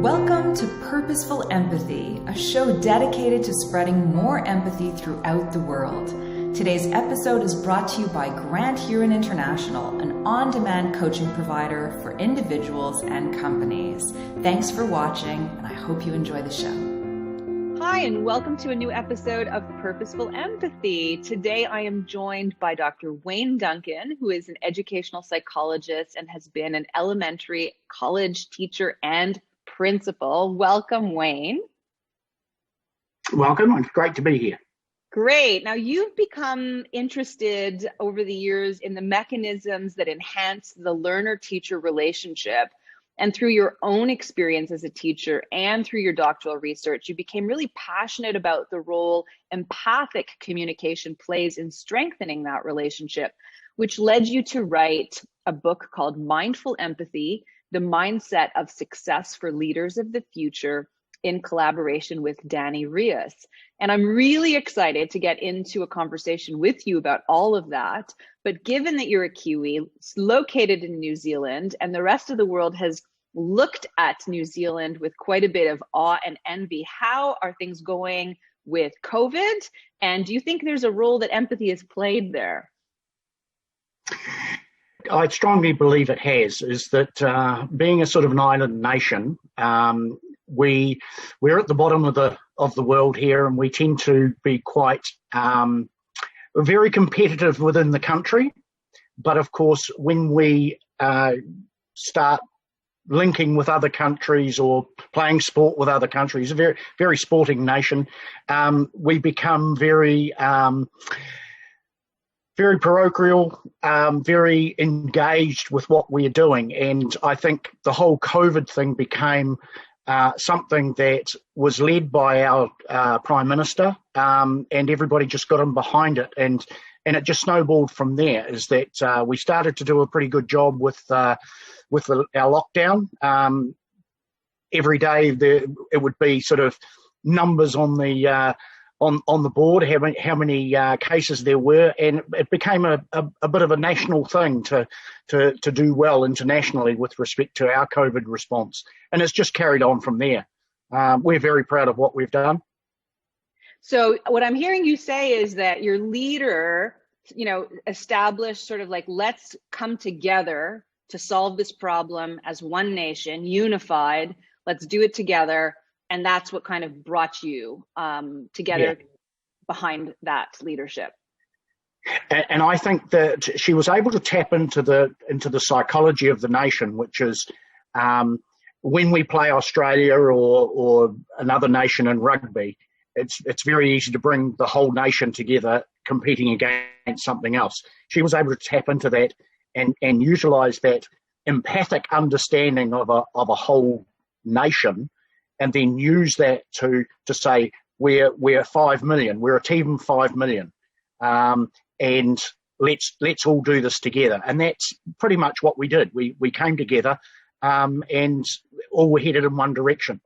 Welcome to Purposeful Empathy, a show dedicated to spreading more empathy throughout the world. Today's episode is brought to you by Grand Heron International, an on-demand coaching provider for individuals and companies. Thanks for watching, and I hope you enjoy the show. Hi, and welcome to a new episode of Purposeful Empathy. Today, I am joined by Dr. Wayne Duncan, who is an educational psychologist and has been an elementary college teacher and principal. Welcome, Wayne. Welcome. It's great to be here. Great. Now, you've become interested over the years in the mechanisms that enhance the learner-teacher relationship. And through your own experience as a teacher and through your doctoral research, you became really passionate about the role empathic communication plays in strengthening that relationship, which led you to write a book called Mindful Empathy, The Mindset of Success for Leaders of the Future, in collaboration with Danny Rios. And I'm really excited to get into a conversation with you about all of that. But given that you're a Kiwi located in New Zealand and the rest of the world has looked at New Zealand with quite a bit of awe and envy, how are things going with COVID? And do you think there's a role that empathy has played there? I strongly believe it has, is that being a sort of an island nation, we're at the bottom of the world here, and we tend to be quite very competitive within the country. But of course, when we start linking with other countries or playing sport with other countries, a very, very sporting nation, we become very parochial, very engaged with what we're doing. And I think the whole COVID thing became something that was led by our Prime Minister, and everybody just got in behind it. And it just snowballed from there, is that we started to do a pretty good job with our lockdown. Every day it would be sort of numbers on the on the board, how many cases there were, and it became a bit of a national thing to do well internationally with respect to our COVID response, and it's just carried on from there. We're very proud of what we've done. So what I'm hearing you say is that your leader, established sort of like, let's come together to solve this problem as one nation, unified. Let's do it together. And that's what kind of brought you together behind that leadership. And I think that she was able to tap into the psychology of the nation, which is when we play Australia or another nation in rugby, it's very easy to bring the whole nation together competing against something else. She was able to tap into that and utilize that empathic understanding of a whole nation, and then use that to say we're 5 million, we're a team of 5 million, and let's all do this together. And that's pretty much what we did. We came together, and all were headed in one direction.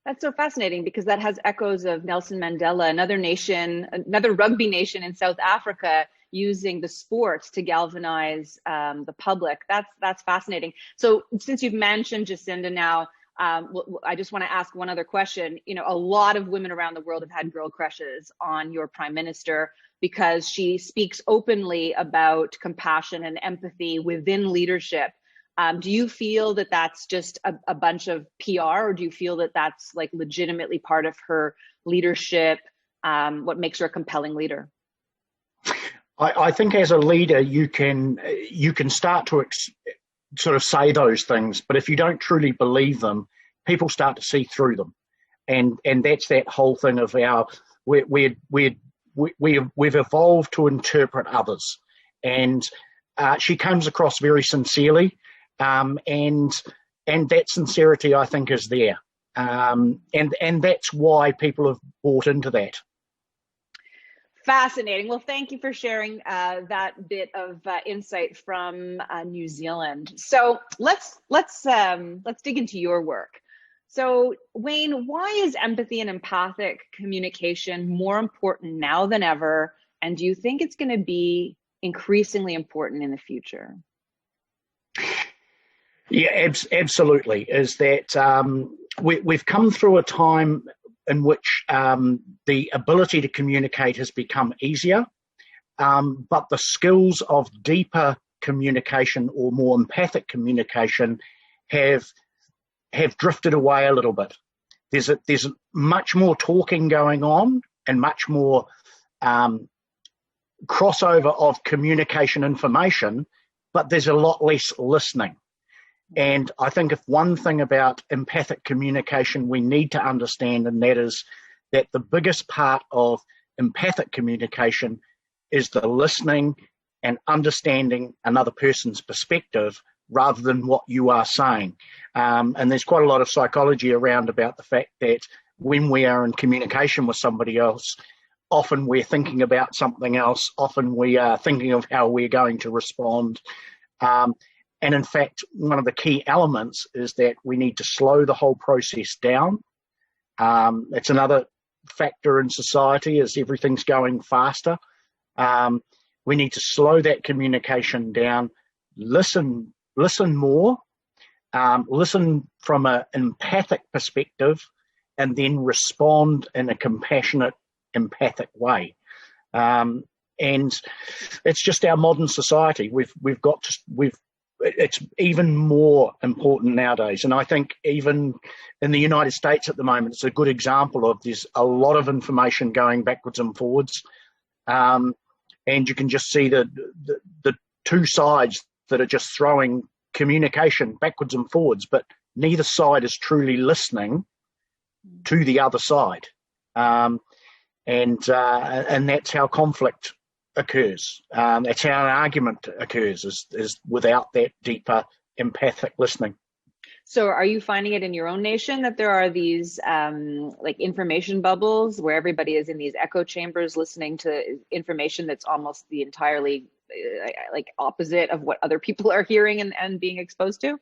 That's so fascinating, because that has echoes of Nelson Mandela, another rugby nation in South Africa, using the sports to galvanize the public. That's fascinating. So since you've mentioned Jacinda now, I just want to ask one other question. A lot of women around the world have had girl crushes on your prime minister because she speaks openly about compassion and empathy within leadership. Do you feel that that's just a bunch of PR, or do you feel that that's like legitimately part of her leadership? What makes her a compelling leader? I think as a leader, you can start to sort of say those things, but if you don't truly believe them, people start to see through them, and that's that whole thing of we've evolved to interpret others, and she comes across very sincerely, and that sincerity, I think, is there, and that's why people have bought into that. Fascinating. Well, thank you for sharing that bit of insight from New Zealand. So let's dig into your work. So Wayne, why is empathy and empathic communication more important now than ever? And do you think it's going to be increasingly important in the future? Yeah, absolutely. Is that we've come through a time in which the ability to communicate has become easier, but the skills of deeper communication or more empathic communication have drifted away a little bit. There's much more talking going on and much more crossover of communication information, but there's a lot less listening. And I think if one thing about empathic communication we need to understand, and that is that the biggest part of empathic communication is the listening and understanding another person's perspective rather than what you are saying. And there's quite a lot of psychology around about the fact that when we are in communication with somebody else, often we're thinking about something else, often we are thinking of how we're going to respond. And in fact, one of the key elements is that we need to slow the whole process down. It's another factor in society as everything's going faster. We need to slow that communication down, listen more, listen from an empathic perspective, and then respond in a compassionate, empathic way. And it's just our modern society. It's even more important nowadays. And I think even in the United States at the moment, it's a good example of there's a lot of information going backwards and forwards. And you can just see the two sides that are just throwing communication backwards and forwards, but neither side is truly listening to the other side. And that's how conflict occurs. That's how an argument occurs, is without that deeper empathic listening. So are you finding it in your own nation that there are these like information bubbles where everybody is in these echo chambers listening to information that's almost the entirely like opposite of what other people are hearing and being exposed to?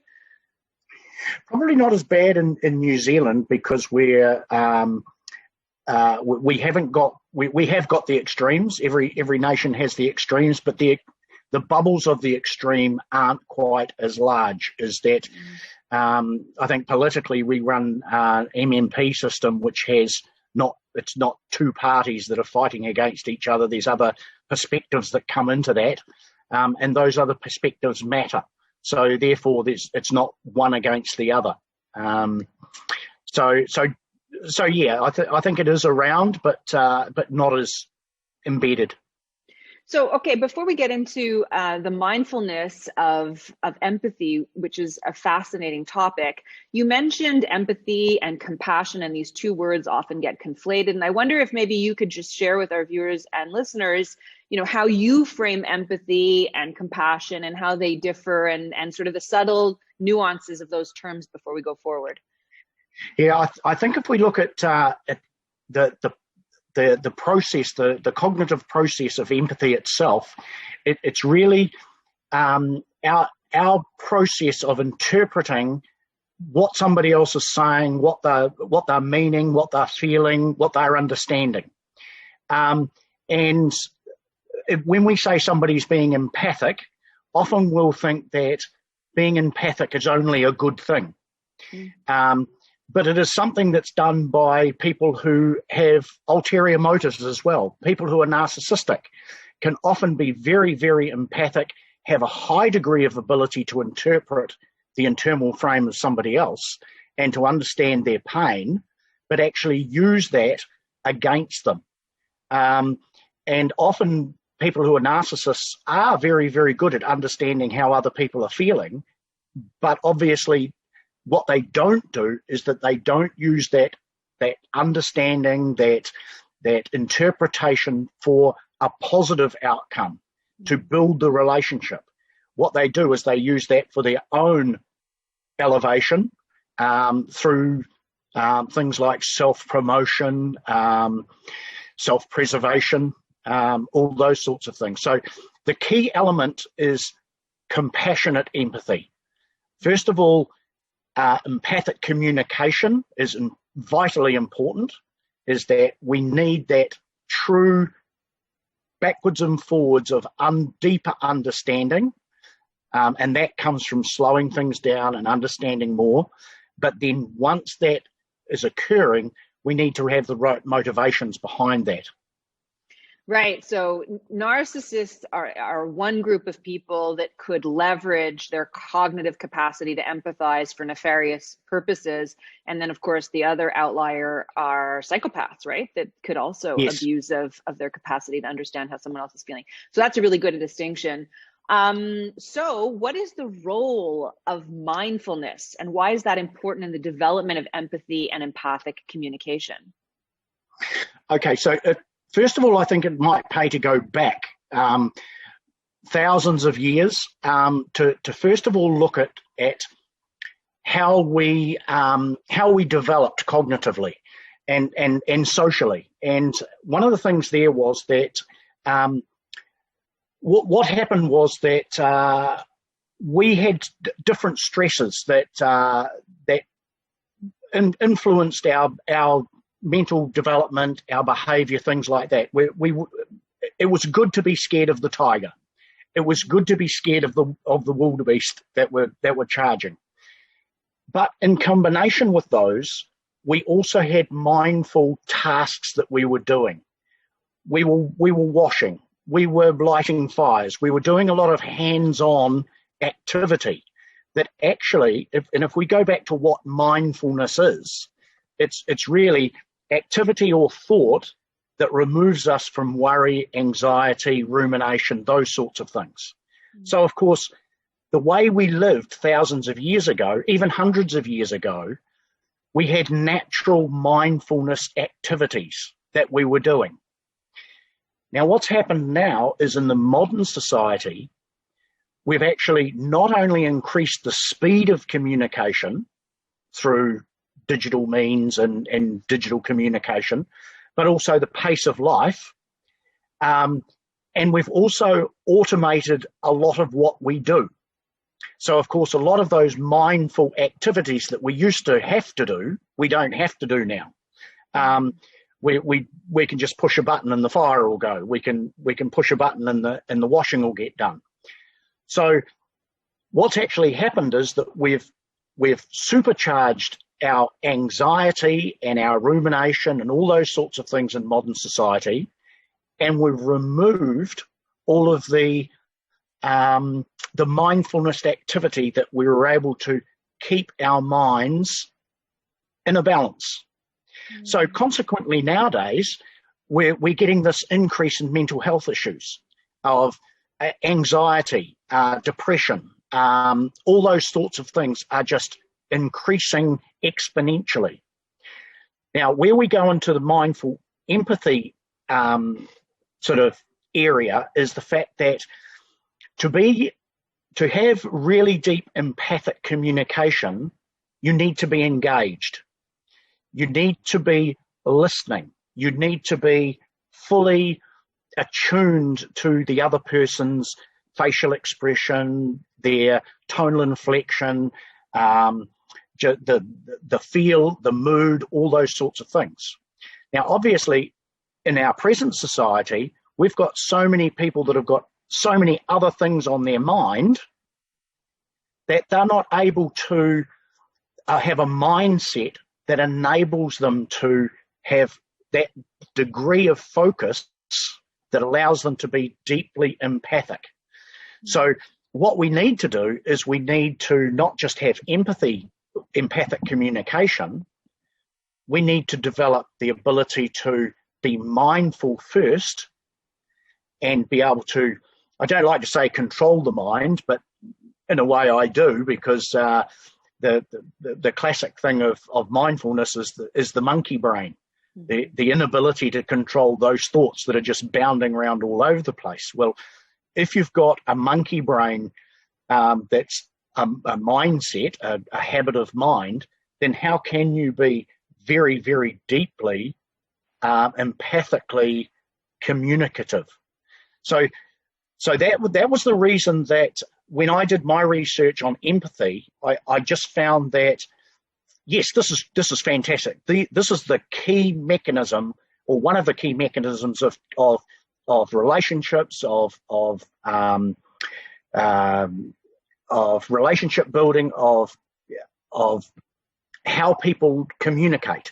Probably not as bad in New Zealand, because we have got the extremes. Every nation has the extremes, but the bubbles of the extreme aren't quite as large as that. I think politically we run an MMP system which has it's not two parties that are fighting against each other. There's other perspectives that come into that, and those other perspectives matter. So therefore, it's not one against the other. So yeah, I think it is around, but not as embedded. So, okay, before we get into the mindfulness of empathy, which is a fascinating topic, you mentioned empathy and compassion, and these two words often get conflated. And I wonder if maybe you could just share with our viewers and listeners, how you frame empathy and compassion and how they differ, and sort of the subtle nuances of those terms before we go forward. Yeah, I think if we look at the process, the cognitive process of empathy itself, it's really our process of interpreting what somebody else is saying, what they're meaning, what they're feeling, what they're understanding. And when we say somebody's being empathic, often we'll think that being empathic is only a good thing. But it is something that's done by people who have ulterior motives as well. People who are narcissistic can often be very, very empathic, have a high degree of ability to interpret the internal frame of somebody else and to understand their pain, but actually use that against them. And often people who are narcissists are very, very good at understanding how other people are feeling, but obviously what they don't do is that they don't use that understanding, that interpretation for a positive outcome to build the relationship. What they do is they use that for their own elevation through things like self-promotion, self-preservation, all those sorts of things. So the key element is compassionate empathy. First of all, empathic communication is vitally important, is that we need that true backwards and forwards of deeper understanding, and that comes from slowing things down and understanding more. But then once that is occurring, we need to have the right motivations behind that. Right. So narcissists are one group of people that could leverage their cognitive capacity to empathize for nefarious purposes. And then, of course, the other outlier are psychopaths, right? That could also abuse of their capacity to understand how someone else is feeling. So that's a really good distinction. So what is the role of mindfulness, and why is that important in the development of empathy and empathic communication? Okay, so first of all, I think it might pay to go back thousands of years to first of all look at how we developed cognitively and socially. And one of the things there was that what happened was that we had different stresses that influenced our mental development, our behavior, things like that. It was good to be scared of the tiger. It was good to be scared of the wildebeest that were charging. But in combination with those, we also had mindful tasks that we were doing. We were washing. We were lighting fires. We were doing a lot of hands-on activity that actually, if we go back to what mindfulness is, it's really activity or thought that removes us from worry, anxiety, rumination, those sorts of things. Mm-hmm. So, of course, the way we lived thousands of years ago, even hundreds of years ago, we had natural mindfulness activities that we were doing. Now, what's happened now is in the modern society, we've actually not only increased the speed of communication through digital means and digital communication, but also the pace of life. And we've also automated a lot of what we do. So, of course, a lot of those mindful activities that we used to have to do, we don't have to do now. We can just push a button and the fire will go. We can push a button and the washing will get done. So what's actually happened is that we've supercharged our anxiety and our rumination and all those sorts of things in modern society, and we've removed all of the mindfulness activity that we were able to keep our minds in a balance. Mm-hmm. So consequently, nowadays, we're getting this increase in mental health issues of anxiety, depression, all those sorts of things are just increasing exponentially. Now, where we go into the mindful empathy sort of area is the fact that to have really deep empathic communication, you need to be engaged. You need to be listening. You need to be fully attuned to the other person's facial expression, their tonal inflection, the feel, the mood, all those sorts of things. Now, obviously, in our present society, we've got so many people that have got so many other things on their mind that they're not able to have a mindset that enables them to have that degree of focus that allows them to be deeply empathic. So what we need to do is we need to not just have empathic communication, we need to develop the ability to be mindful first and be able to, I don't like to say control the mind, but in a way I do, because the classic thing of mindfulness is the monkey brain, the inability to control those thoughts that are just bounding around all over the place. Well, if you've got a monkey brain that's a mindset, a habit of mind, then how can you be very, very deeply empathically communicative? So that was the reason that when I did my research on empathy, I just found that, yes, this is fantastic. This is the key mechanism, or one of the key mechanisms of relationships, of relationship building, of how people communicate.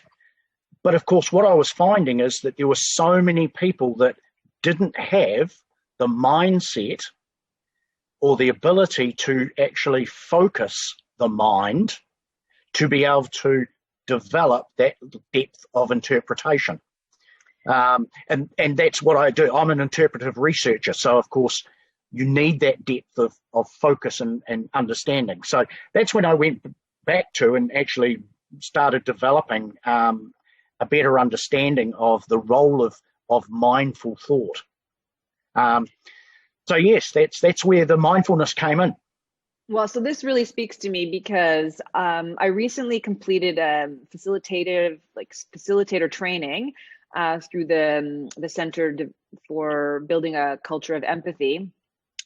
But of course, what I was finding is that there were so many people that didn't have the mindset or the ability to actually focus the mind to be able to develop that depth of interpretation. And that's what I do. I'm an interpretive researcher, so of course you need that depth of focus and understanding. So that's when I went back to and actually started developing a better understanding of the role of mindful thought. So yes, that's where the mindfulness came in. Well, so this really speaks to me because I recently completed a facilitator training through the Center for Building a Culture of Empathy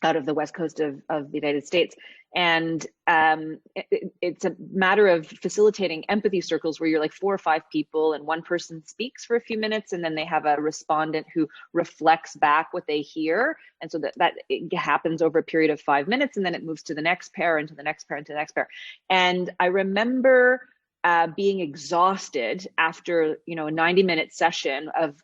out of the West Coast of the United States. And it's a matter of facilitating empathy circles where you're like 4 or 5 people and one person speaks for a few minutes and then they have a respondent who reflects back what they hear. And so that it happens over a period of 5 minutes, and then it moves to the next pair and to the next pair and to the next pair. And I remember being exhausted after, a 90-minute session of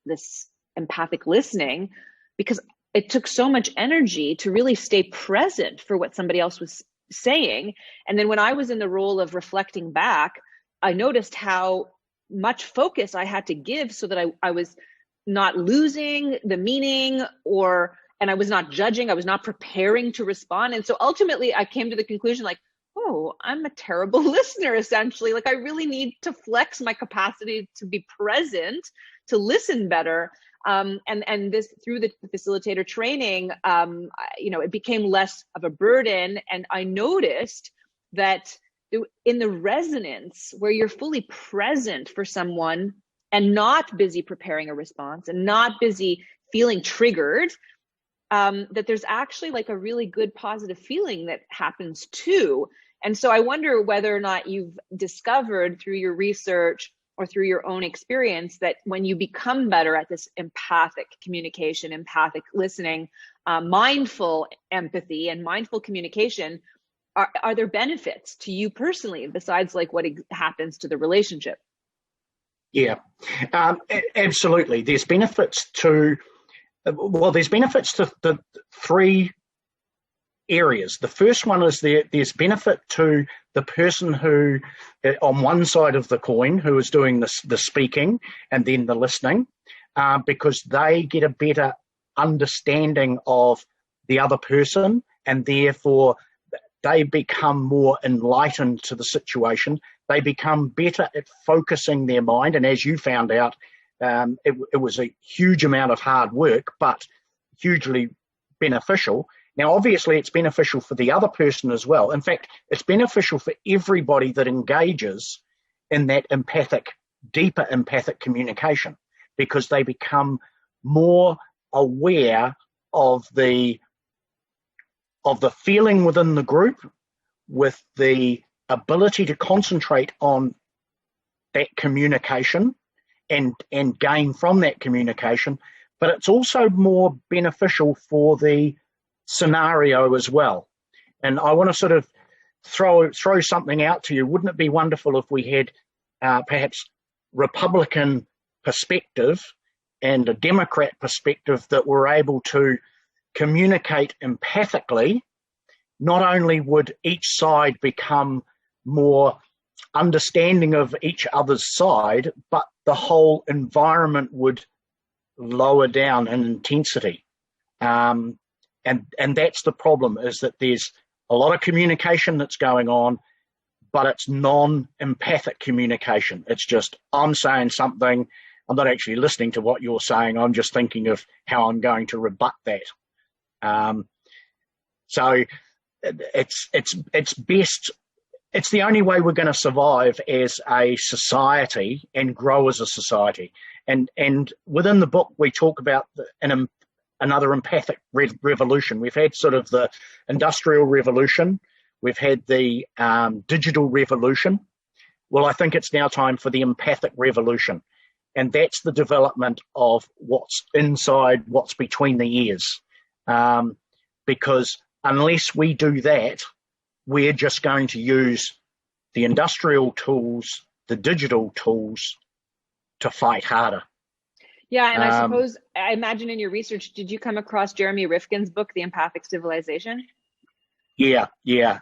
this empathic listening, because it took so much energy to really stay present for what somebody else was saying. And then when I was in the role of reflecting back, I noticed how much focus I had to give so that I was not losing the meaning and I was not judging, I was not preparing to respond. And so ultimately I came to the conclusion oh, I'm a terrible listener, essentially. I really need to flex my capacity to be present, to listen better. And this, through the facilitator training, it became less of a burden. And I noticed that in the resonance where you're fully present for someone and not busy preparing a response and not busy feeling triggered, that there's actually a really good positive feeling that happens too. And so I wonder whether or not you've discovered through your research or through your own experience that when you become better at this empathic communication, empathic listening, mindful empathy and mindful communication, are there benefits to you personally besides what happens to the relationship? Yeah, absolutely. There's benefits to the 3 areas. The first one is there's benefit to the person who, on one side of the coin, who is doing the speaking and then the listening, because they get a better understanding of the other person, and therefore they become more enlightened to the situation. They become better at focusing their mind, and as you found out, it was a huge amount of hard work, but hugely beneficial. Now, obviously, it's beneficial for the other person as well. In fact, it's beneficial for everybody that engages in that deeper empathic communication, because they become more aware of the feeling within the group, with the ability to concentrate on that communication and gain from that communication. But it's also more beneficial for the scenario as well. And I want to sort of throw something out to you. Wouldn't it be wonderful if we had perhaps Republican perspective and a Democrat perspective that were able to communicate empathically? Not only would each side become more understanding of each other's side, but the whole environment would lower down in intensity. And that's the problem, is that there's a lot of communication that's going on, but it's non-empathic communication. It's just, I'm saying something, I'm not actually listening to what you're saying, I'm just thinking of how I'm going to rebut that. So it's best, it's the only way we're going to survive as a society and grow as a society. And within the book, we talk about another empathic revolution. We've had sort of the industrial revolution. We've had the digital revolution. Well, I think it's now time for the empathic revolution. And that's the development of what's inside, what's between the ears. Because unless we do that, we're just going to use the industrial tools, the digital tools to fight harder. Yeah, and I imagine in your research, did you come across Jeremy Rifkin's book, The Empathic Civilization? Yeah,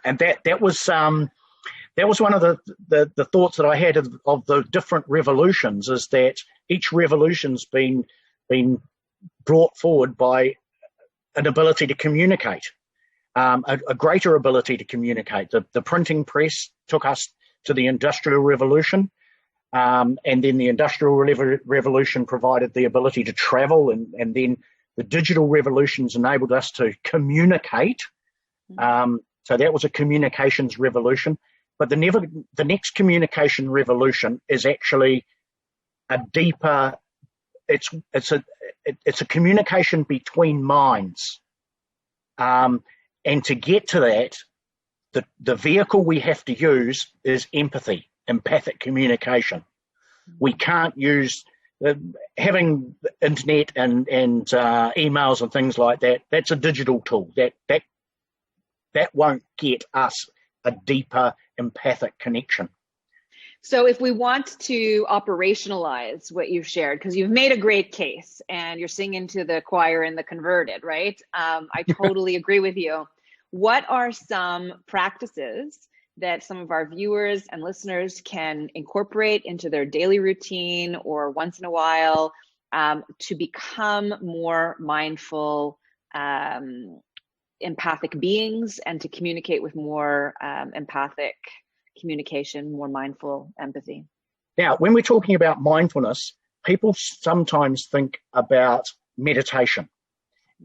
and that was one of the thoughts that I had of the different revolutions, is that each revolution's been brought forward by an ability to communicate, a greater ability to communicate. The printing press took us to the Industrial Revolution. And then the Industrial Revolution provided the ability to travel, and then the digital revolutions enabled us to communicate. So that was a communications revolution. But the next communication revolution is actually a deeper. It's a communication between minds, and to get to that, the vehicle we have to use is empathy. Empathic communication. We can't use having the internet and emails and things like that. That's a digital tool. That won't get us a deeper empathic connection. So if we want to operationalize what you've shared, because you've made a great case and you're singing to the choir and the converted, right? I totally agree with you. What are some practices that some of our viewers and listeners can incorporate into their daily routine or once in a while to become more mindful, empathic beings, and to communicate with more empathic communication, more mindful empathy? Now, when we're talking about mindfulness, people sometimes think about meditation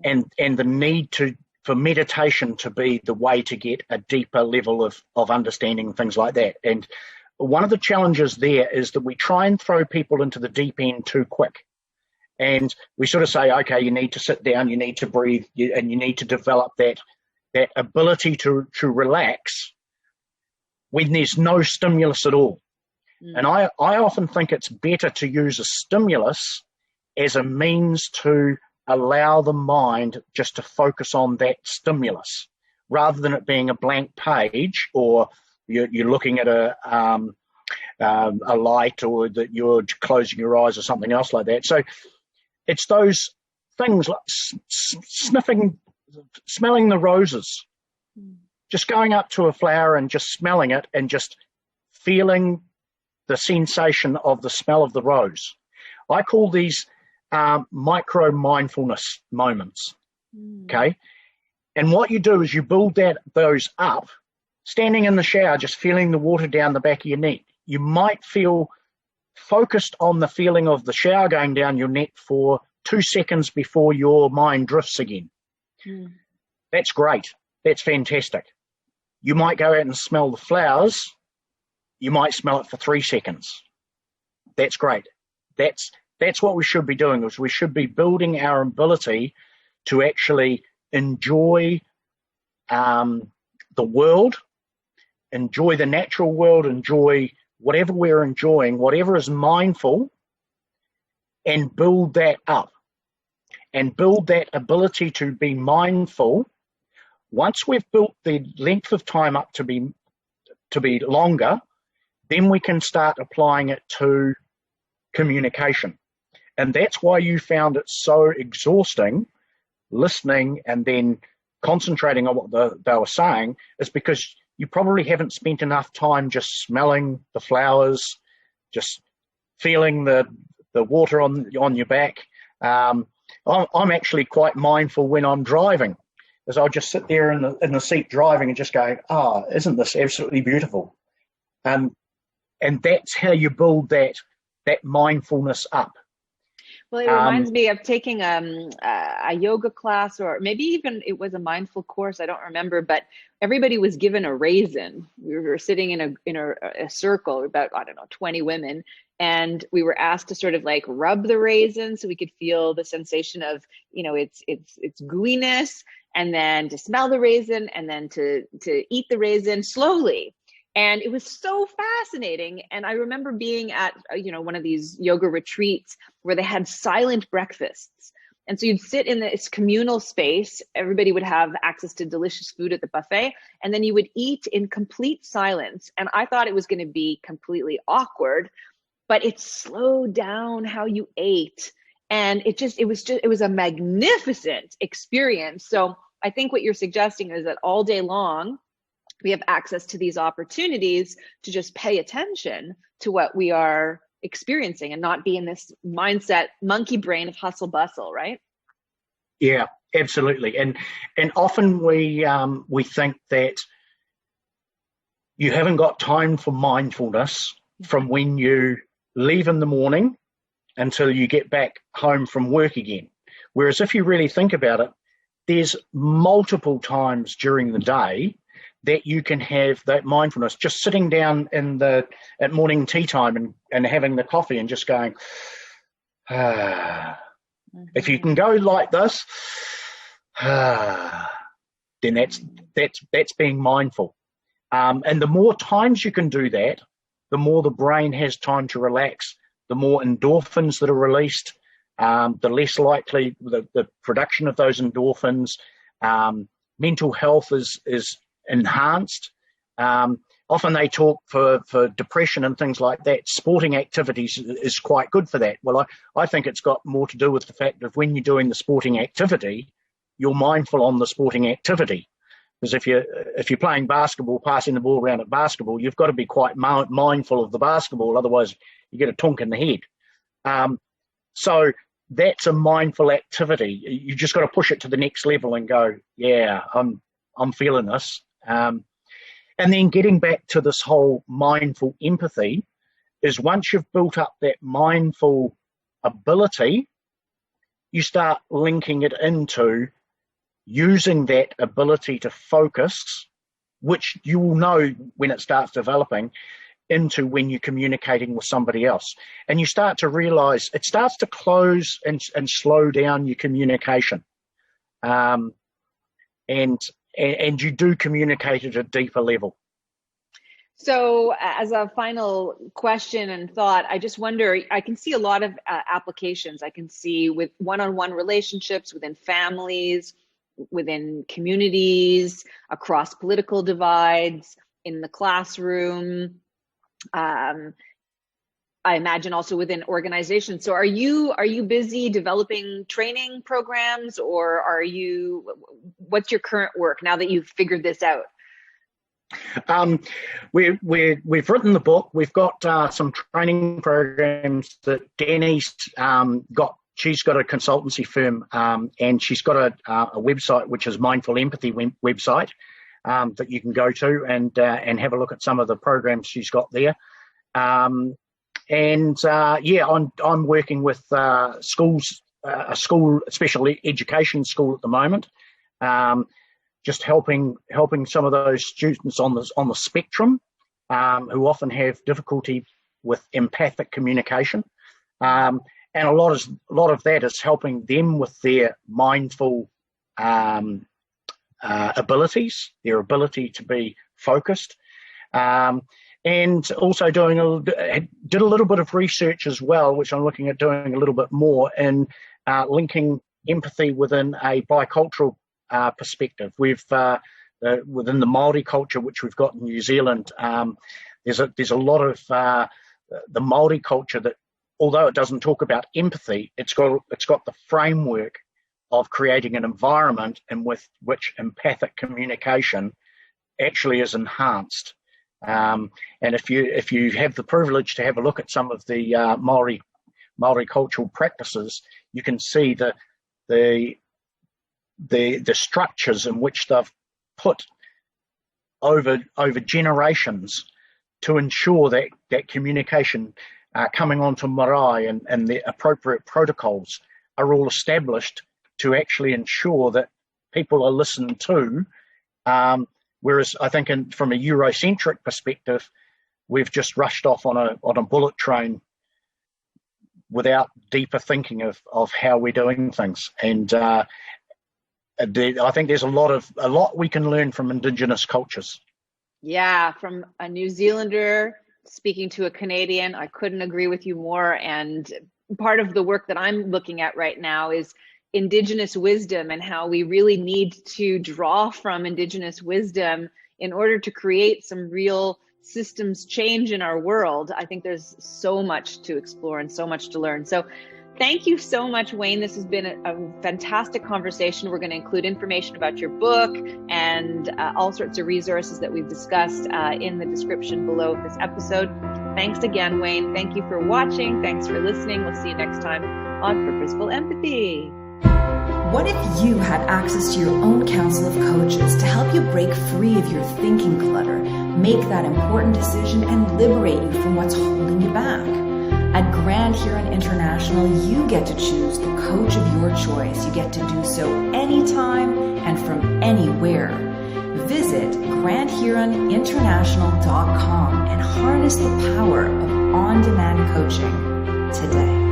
and the need for meditation to be the way to get a deeper level of understanding, things like that. And one of the challenges there is that we try and throw people into the deep end too quick. And we sort of say, okay, you need to sit down, you need to breathe, and you need to develop that ability to relax when there's no stimulus at all. And I often think it's better to use a stimulus as a means to allow the mind just to focus on that stimulus, rather than it being a blank page, or you're looking at a light, or that you're closing your eyes or something else like that. So it's those things like smelling the roses, just going up to a flower and just smelling it and just feeling the sensation of the smell of the rose. I call these micro mindfulness moments. Okay. And what you do is you build those up, standing in the shower, just feeling the water down the back of your neck. You might feel focused on the feeling of the shower going down your neck for 2 seconds before your mind drifts again. That's great. That's fantastic. You might go out and smell the flowers. You might smell it for 3 seconds. That's great. That's what we should be doing, is we should be building our ability to actually enjoy the world, enjoy the natural world, enjoy whatever we're enjoying, whatever is mindful, and build that up and build that ability to be mindful. Once we've built the length of time up to be longer, then we can start applying it to communication. And that's why you found it so exhausting listening and then concentrating on what they were saying, is because you probably haven't spent enough time just smelling the flowers, just feeling the water on your back. I'm actually quite mindful when I'm driving, as I'll just sit there in the seat driving and just go, oh, isn't this absolutely beautiful? And that's how you build that mindfulness up. Well, it reminds me of taking a yoga class, or maybe even it was a mindful course. I don't remember, but everybody was given a raisin. We were sitting in a circle, about, 20 women, and we were asked to sort of like rub the raisin so we could feel the sensation of, its gooiness, and then to smell the raisin, and then to eat the raisin slowly. And it was so fascinating. And I remember being at, one of these yoga retreats where they had silent breakfasts. And so you'd sit in this communal space. Everybody would have access to delicious food at the buffet, and then you would eat in complete silence. And I thought it was going to be completely awkward, but it slowed down how you ate. And it was a magnificent experience. So I think what you're suggesting is that all day long, we have access to these opportunities to just pay attention to what we are experiencing and not be in this mindset, monkey brain of hustle bustle, right? Yeah, absolutely. And often we think that you haven't got time for mindfulness from when you leave in the morning until you get back home from work again. Whereas if you really think about it, there's multiple times during the day that you can have that mindfulness, just sitting down at morning tea time and having the coffee and just going, If you can go like this, then that's being mindful. And the more times you can do that, the more the brain has time to relax, the more endorphins that are released, the less likely the production of those endorphins. Mental health is enhanced. Often they talk for depression and things like that. Sporting activities is quite good for that. Well, I think it's got more to do with the fact that when you're doing the sporting activity, you're mindful on the sporting activity. Because if you're playing basketball, passing the ball around at basketball, you've got to be quite mindful of the basketball. Otherwise, you get a tonk in the head. So that's a mindful activity. You just got to push it to the next level and go, yeah, I'm feeling this. And then getting back to this whole mindful empathy is once you've built up that mindful ability, you start linking it into using that ability to focus, which you will know when it starts developing, into when you're communicating with somebody else. And you start to realize it starts to close and slow down your communication. And you do communicate at a deeper level. So as a final question and thought, I just wonder, I can see a lot of applications. I can see with one-on-one relationships, within families, within communities, across political divides, in the classroom. I imagine also within organizations. So are you busy developing training programs, or what's your current work now that you've figured this out? We've written the book. We've got some training programs that Danny's got. She's got a consultancy firm, and she's got a website, which is Mindful Empathy website, that you can go to and have a look at some of the programs she's got there. I'm working with schools, a school, special education school at the moment, just helping some of those students on the spectrum, who often have difficulty with empathic communication, and a lot of that is helping them with their mindful abilities, their ability to be focused. And also did a little bit of research as well, which I'm looking at doing a little bit more in linking empathy within a bicultural perspective. We've within the Māori culture, which we've got in New Zealand, there's a lot of the Māori culture that, although it doesn't talk about empathy, it's got the framework of creating an environment in which empathic communication actually is enhanced. And if you have the privilege to have a look at some of the Māori cultural practices, you can see the structures in which they've put over generations to ensure that communication coming onto marae and the appropriate protocols are all established to actually ensure that people are listened to. Whereas I think from a Eurocentric perspective, we've just rushed off on a bullet train without deeper thinking of how we're doing things. And I think there's a lot we can learn from Indigenous cultures. Yeah, from a New Zealander speaking to a Canadian, I couldn't agree with you more. And part of the work that I'm looking at right now is Indigenous wisdom and how we really need to draw from Indigenous wisdom in order to create some real systems change in our world. I think there's so much to explore and so much to learn. So thank you so much, Wayne. This has been a fantastic conversation. We're going to include information about your book and all sorts of resources that we've discussed in the description below this episode. Thanks again, Wayne. Thank you for watching. Thanks for listening. We'll see you next time on Purposeful Empathy. What if you had access to your own council of coaches to help you break free of your thinking clutter, make that important decision, and liberate you from what's holding you back? At Grand Heron International, you get to choose the coach of your choice. You get to do so anytime and from anywhere. Visit grandheroninternational.com and harness the power of on-demand coaching today.